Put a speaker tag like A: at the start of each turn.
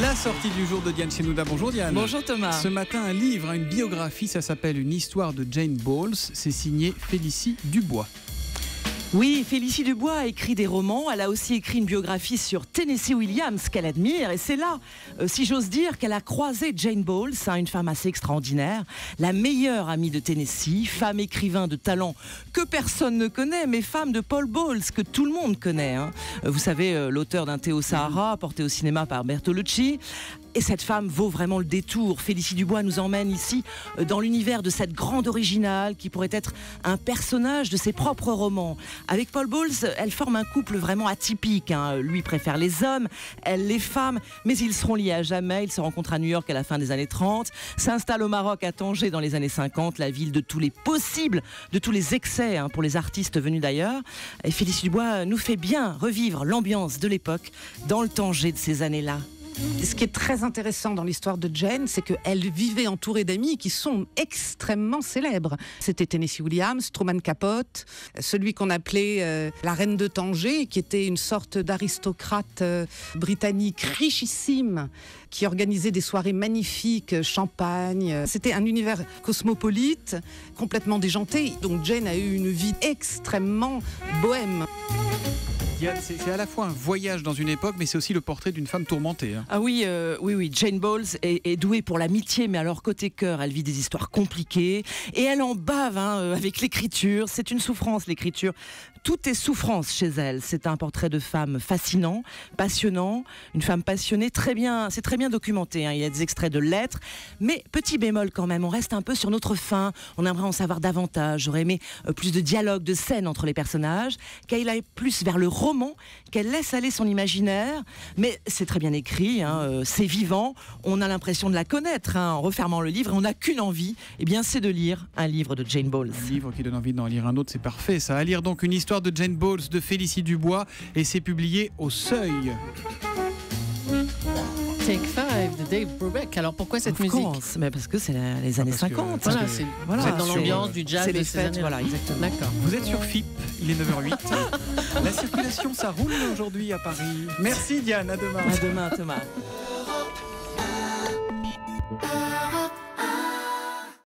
A: La sortie du jour de Diane Chenouda. Bonjour Diane.
B: Bonjour Thomas.
A: Ce matin, un livre, une biographie, ça s'appelle Une histoire de Jane Bowles. C'est signé Félicie Dubois.
B: Oui, Félicie Dubois a écrit des romans. Elle a aussi écrit une biographie sur Tennessee Williams qu'elle admire. Et c'est là, si j'ose dire, qu'elle a croisé Jane Bowles, une femme assez extraordinaire, la meilleure amie de Tennessee, femme écrivain de talent que personne ne connaît, mais femme de Paul Bowles que tout le monde connaît. Vous savez, l'auteur d'un Thé au Sahara, porté au cinéma par Bertolucci. Et cette femme vaut vraiment le détour. Félicie Dubois nous emmène ici dans l'univers de cette grande originale qui pourrait être un personnage de ses propres romans. Avec Paul Bowles, elle forme un couple vraiment atypique. Lui préfère les hommes, elle les femmes, mais ils seront liés à jamais. Ils se rencontrent à New York à la fin des années 30, s'installent au Maroc à Tanger dans les années 50, la ville de tous les possibles, de tous les excès pour les artistes venus d'ailleurs. Et Félicie Dubois nous fait bien revivre l'ambiance de l'époque dans le Tanger de ces années-là.
C: Ce qui est très intéressant dans l'histoire de Jane, c'est qu'elle vivait entourée d'amis qui sont extrêmement célèbres. C'était Tennessee Williams, Truman Capote, celui qu'on appelait la reine de Tanger, qui était une sorte d'aristocrate britannique richissime, qui organisait des soirées magnifiques, champagne. C'était un univers cosmopolite, complètement déjanté. Donc Jane a eu une vie extrêmement bohème.
A: C'est à la fois un voyage dans une époque, mais c'est aussi le portrait d'une femme tourmentée.
B: Ah oui, oui. Jane Bowles est douée pour l'amitié, mais alors côté cœur, elle vit des histoires compliquées et elle en bave avec l'écriture. C'est une souffrance, l'écriture. Tout est souffrance chez elle. C'est un portrait de femme fascinant, passionnant, une femme passionnée, très bien. C'est très bien documenté. Il y a des extraits de lettres, mais petit bémol quand même. On reste un peu sur notre faim. On aimerait en savoir davantage. J'aurais aimé plus de dialogue, de scènes entre les personnages, qu'elle aille plus vers le roman, qu'elle laisse aller son imaginaire, mais c'est très bien écrit, c'est vivant, on a l'impression de la connaître en refermant le livre, et on n'a qu'une envie, c'est de lire un livre de Jane Bowles.
A: Un livre qui donne envie d'en lire un autre, c'est parfait ça. À lire donc Une histoire de Jane Bowles de Félicie Dubois, et c'est publié au Seuil.
D: Take 5 de Dave Brubeck. Alors pourquoi cette musique?
B: Mais parce que c'est les années 50.
D: Voilà, c'est dans l'ambiance du jazz
B: c'est
D: de
B: les
D: ces
B: fêtes,
D: années.
B: voilà, exactement.
D: D'accord.
A: Vous êtes sur FIP, il est 9h08. La circulation, ça roule aujourd'hui à Paris. Merci Diane, à demain.
B: À demain Thomas.